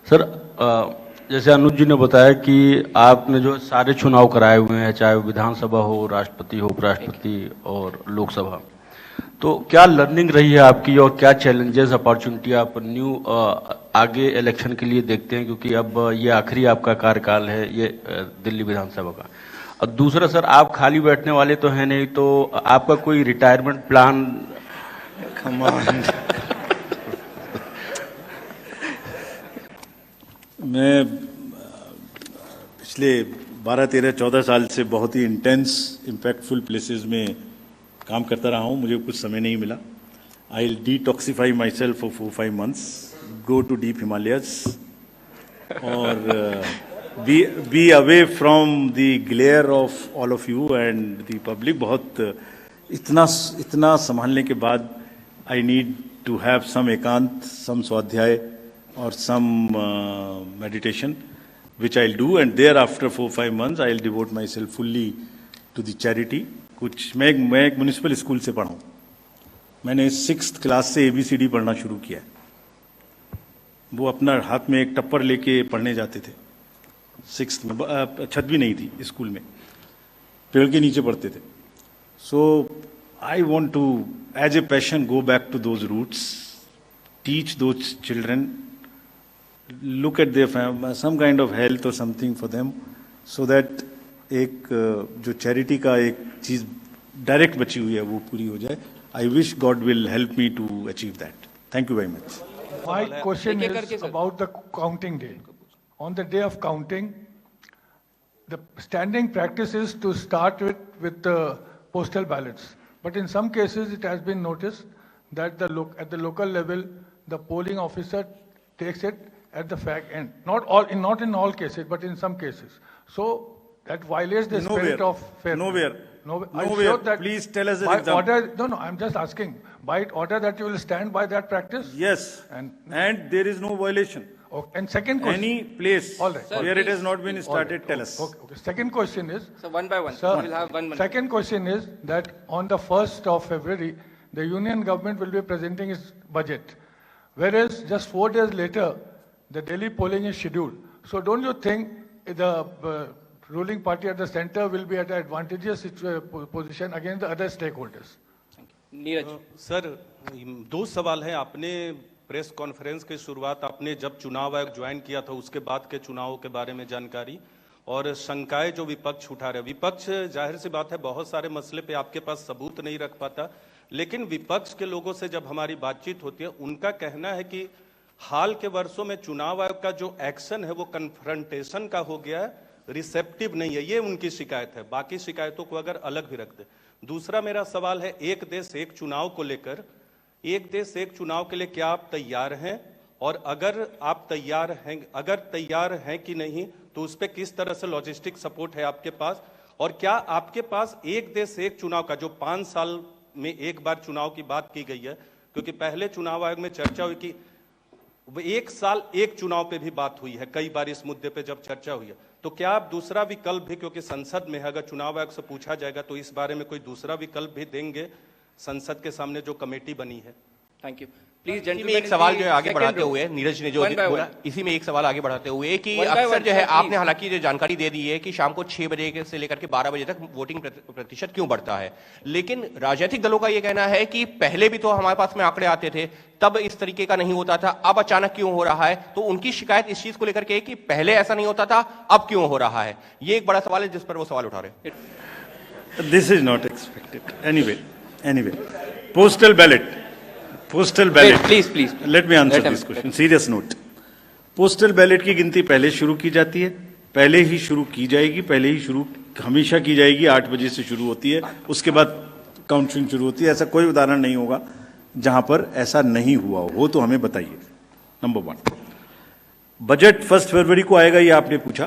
Sir जैसे अनुज जी ने बताया कि आपने जो सारे चुनाव कराए हुए हैं, चाहे वो विधानसभा हो, राष्ट्रपति हो, उपराष्ट्रपति और लोकसभा, तो क्या लर्निंग रही है आपकी और क्या चैलेंजेस अपॉर्चुनिटी आप न्यू आगे इलेक्शन के लिए देखते हैं, क्योंकि अब ये आखिरी आपका कार्यकाल है ये दिल्ली विधानसभा का। और दूसरा सर, आप खाली बैठने वाले तो हैं नहीं, तो आपका कोई रिटायरमेंट प्लान? मैं पिछले 12, 13, 14 साल से बहुत ही इंटेंस इम्पैक्टफुल प्लेसेस में काम करता रहा हूँ। मुझे कुछ समय नहीं मिला। I will detoxify myself for 4-5 months, go to deep Himalayas और be away from the glare of all of you and the public. बहुत इतना संभालने के बाद I need to have some एकांत, सम स्वाध्याय or some meditation, which I'll do, and thereafter 4-5 months I'll devote myself fully to the charity. कुछ मैं एक म्यूनिसिपल स्कूल से पढ़ा हूँ। मैंने 6th क्लास से ABCD पढ़ना शुरू किया है। वो अपना हाथ में एक टप्पर लेके पढ़ने जाते थे। 6th में छत भी नहीं थी स्कूल में, पेड़ के नीचे पढ़ते थे। So I want to, as a passion, go back to those roots, teach those children, look at their family, some kind of health or something for them, so that एक जो चैरिटी का एक चीज डायरेक्ट बची हुई है वो पूरी हो जाए। I wish God will help me to achieve that. Thank you very much. My question is about the counting day. On the day of counting, the standing practice is to start with the postal ballots. But in some cases, it has been noticed that at the local level, the polling officer takes it at the fag end. Not in all cases, but in some cases. So that violates the spirit of fairness. Nowhere. Please tell us an example. Order, no, I'm just asking. By order that you will stand by that practice? Yes. And there is no violation. Okay. And second question. Any place where it has not been started, tell us. Okay. Second question is. So one by one. Sir, we'll have one. Second question is that on the 1st of February, the union government will be presenting its budget, whereas just 4 days later, the Delhi polling is scheduled. So don't you think the ruling party at the center will be at an advantageous position against the other stakeholders? Neeraj sir, 2 सवाल हैं। आपने press conference की शुरुआत आपने जब चुनाव आयोग join किया था उसके बाद के चुनावों के बारे में जानकारी और शंकाएं जो विपक्ष उठा रहे। विपक्ष जाहिर सी बात है बहुत सारे मसले पे आपके पास सबूत नहीं रख पाता, लेकिन विपक्ष के लोगों से जब हमारी बातचीत होती है उनका कहना है कि हाल के वर्षों में चुनाव आयोग का जो एक्शन है वो कन्फ्रंटेशन का हो गया है, रिसेप्टिव नहीं है। ये उनकी शिकायत है। बाकी शिकायतों को अगर अलग भी रख दे। दूसरा मेरा सवाल है, एक देश एक चुनाव को लेकर, एक देश एक चुनाव के लिए क्या आप तैयार हैं? और अगर आप तैयार हैं कि नहीं, तो उस पर किस तरह से लॉजिस्टिक सपोर्ट है आपके पास? और क्या आपके पास एक देश एक चुनाव का जो 5 साल में एक बार चुनाव की बात की गई है, क्योंकि पहले चुनाव आयोग में चर्चा हुई कि 1 साल एक चुनाव पे भी बात हुई है कई बार इस मुद्दे पे जब चर्चा हुई है, तो क्या आप दूसरा विकल्प भी, क्योंकि संसद में अगर चुनाव आयोग से पूछा जाएगा तो इस बारे में कोई दूसरा विकल्प भी देंगे संसद के सामने जो कमेटी बनी है? Thank you. प्लीज इसी में एक सवाल जो है आगे बढ़ाते हुए नीरज ने जो बोला, इसी में एक सवाल आगे बढ़ाते हुए कि अक्सर जो है आपने हालांकि जो जानकारी दे दी है कि शाम को 6 बजे से लेकर के 12 बजे तक वोटिंग प्रतिशत क्यों बढ़ता है, लेकिन राजनीतिक दलों का ये कहना है कि पहले भी तो हमारे पास में आंकड़े आते थे, तब इस तरीके का नहीं होता था, अब अचानक क्यों हो रहा है? तो उनकी शिकायत इस चीज को लेकर के कि पहले ऐसा नहीं होता था, अब क्यों हो रहा है? ये एक बड़ा सवाल है जिस पर वो सवाल उठा रहे हैं। This is not expected anyway. Postal ballot, please let me answer this question, serious note. Postal ballot की गिनती पहले शुरू की जाती है, पहले ही शुरू की जाएगी, हमेशा की जाएगी। 8 बजे से शुरू होती है, उसके बाद काउंटिंग शुरू होती है। ऐसा कोई उदाहरण नहीं होगा जहां पर ऐसा नहीं हुआ हो, तो हमें बताइए। नंबर 1, बजट 1 फरवरी को आएगा, ये आपने पूछा।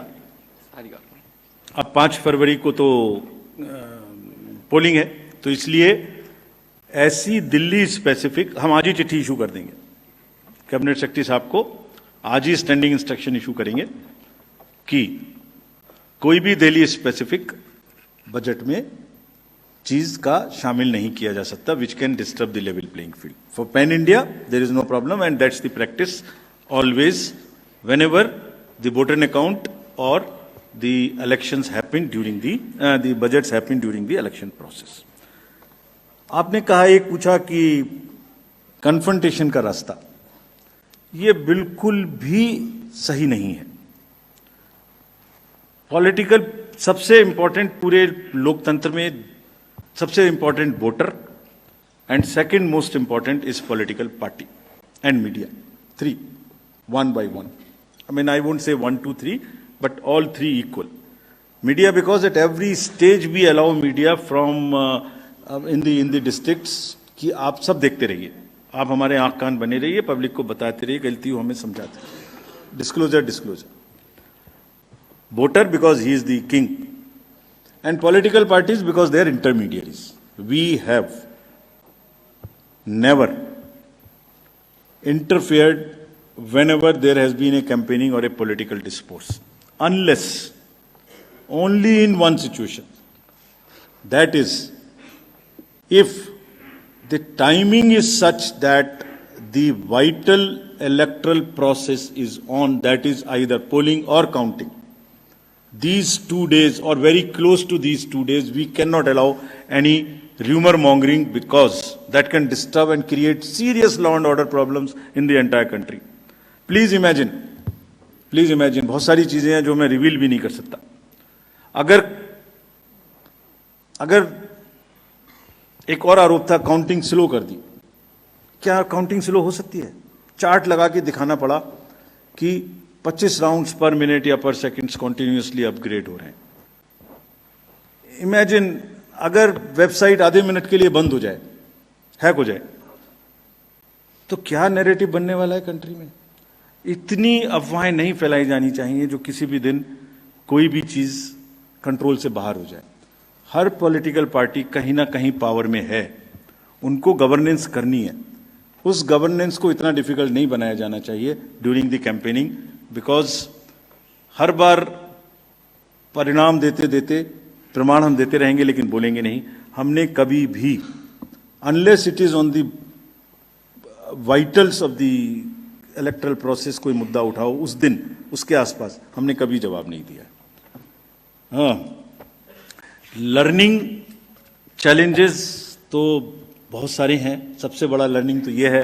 अब 5 फरवरी को तो पोलिंग है, तो इसलिए ऐसी दिल्ली स्पेसिफिक हम आज ही चिट्ठी इशू कर देंगे। कैबिनेट सेक्रेटरी साहब को आज ही स्टैंडिंग इंस्ट्रक्शन इशू करेंगे कि कोई भी दिल्ली स्पेसिफिक बजट में चीज का शामिल नहीं किया जा सकता which can disturb the level playing field. For pan India there is no problem and that's the practice always whenever the voter account or the elections happen during the budgets happen during the election process. आपने कहा, एक पूछा कि confrontation का रास्ता, ये बिल्कुल भी सही नहीं है. पॉलिटिकल सबसे इंपॉर्टेंट पूरे लोकतंत्र में सबसे important voter and second most important is political party and media. 3 1 by 1. I mean, I won't say 1 2 3, but all 3 equal. Media, because at every stage we allow media from in the districts कि आप सब देखते रहिए, आप हमारे आंख कान बने रहिए, पब्लिक को बताते रहिए, गलती हो हमें समझाते रहिए. Disclosure. Voter because he is the king, and political parties because they are intermediaries. We have never interfered whenever there has been a campaigning or a political discourse, unless only in one situation, that is if the timing is such that the vital electoral process is on, that is either polling or counting. These 2 days or very close to these 2 days, we cannot allow any rumor mongering because that can disturb and create serious law and order problems in the entire country. Please imagine, बहुत सारी चीजें हैं जो मैं reveal भी नहीं कर सकता. अगर एक और आरोप था, काउंटिंग स्लो कर दी. क्या काउंटिंग स्लो हो सकती है? चार्ट लगा के दिखाना पड़ा कि 25 राउंड्स पर मिनट या पर सेकंड्स कॉन्टिन्यूसली अपग्रेड हो रहे हैं. इमेजिन अगर वेबसाइट आधे मिनट के लिए बंद हो जाए, हैक हो जाए, तो क्या नैरेटिव बनने वाला है कंट्री में? इतनी अफवाहें नहीं फैलाई जानी चाहिए जो किसी भी दिन कोई भी चीज कंट्रोल से बाहर हो जाए. हर पॉलिटिकल पार्टी कहीं ना कहीं पावर में है, उनको गवर्नेंस करनी है. उस गवर्नेंस को इतना डिफिकल्ट नहीं बनाया जाना चाहिए ड्यूरिंग द कैंपेनिंग, बिकॉज हर बार परिणाम देते देते प्रमाण हम देते रहेंगे लेकिन बोलेंगे नहीं. हमने कभी भी, unless it is on the vitals of the electoral process, कोई मुद्दा उठाओ उस दिन उसके आसपास, हमने कभी जवाब नहीं दिया. हाँ, लर्निंग चैलेंजेस तो बहुत सारे हैं. सबसे बड़ा लर्निंग तो यह है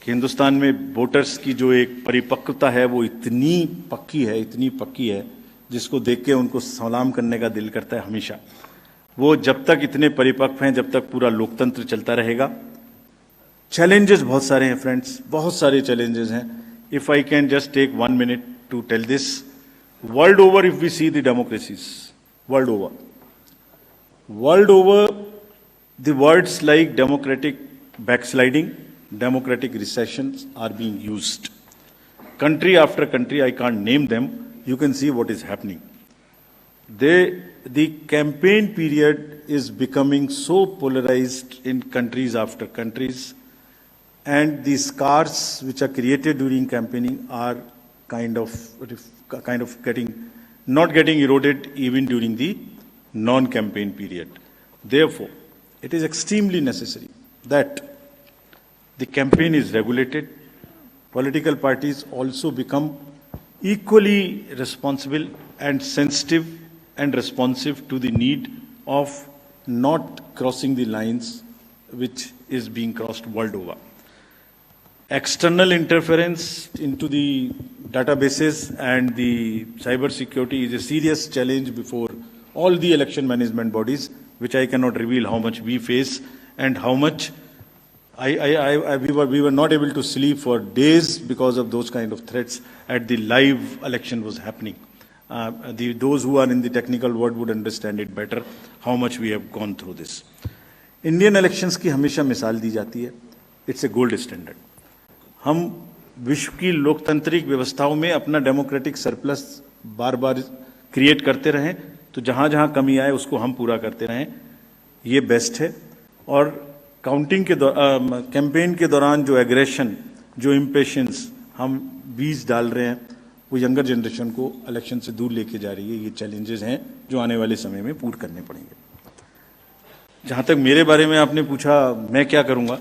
कि हिंदुस्तान में वोटर्स की जो एक परिपक्वता है वो इतनी पक्की है जिसको देख के उनको सलाम करने का दिल करता है हमेशा. वो जब तक इतने परिपक्व हैं, जब तक पूरा लोकतंत्र चलता रहेगा. चैलेंजेस बहुत सारे हैं फ्रेंड्स, बहुत सारे चैलेंजेस हैं. If I can just take 1 minute to tell this, world over if we see the democracies, world over the words like democratic backsliding, democratic recessions are being used. Country after country, I can't name them, you can see what is happening. The campaign period is becoming so polarized in countries after countries, and the scars which are created during campaigning are kind of not getting eroded even during the non-campaign period. Therefore, it is extremely necessary that the campaign is regulated. Political parties also become equally responsible and sensitive and responsive to the need of not crossing the lines which is being crossed world over. External interference into the databases and the cyber security is a serious challenge before all the election management bodies, which I cannot reveal how much we face and how much we were not able to sleep for days because of those kind of threats at the live election was happening. Those who are in the technical world would understand it better, how much we have gone through this. Indian elections की हमेशा मिसाल दी जाती है. It's a gold standard. हम विश्व की लोकतांत्रिक व्यवस्थाओं में अपना डेमोक्रेटिक सरप्लस बार बार क्रिएट करते रहें, तो जहाँ जहाँ कमी आए उसको हम पूरा करते रहें, ये बेस्ट है. और काउंटिंग के कैंपेन के दौरान जो एग्रेशन, जो इम्पेशंस हम बीज डाल रहे हैं, वो यंगर जनरेशन को इलेक्शन से दूर लेके जा रही है. ये चैलेंजेस हैं जो आने वाले समय में पूर्ण करने पड़ेंगे. जहाँ तक मेरे बारे में आपने पूछा, मैं क्या करूँगा,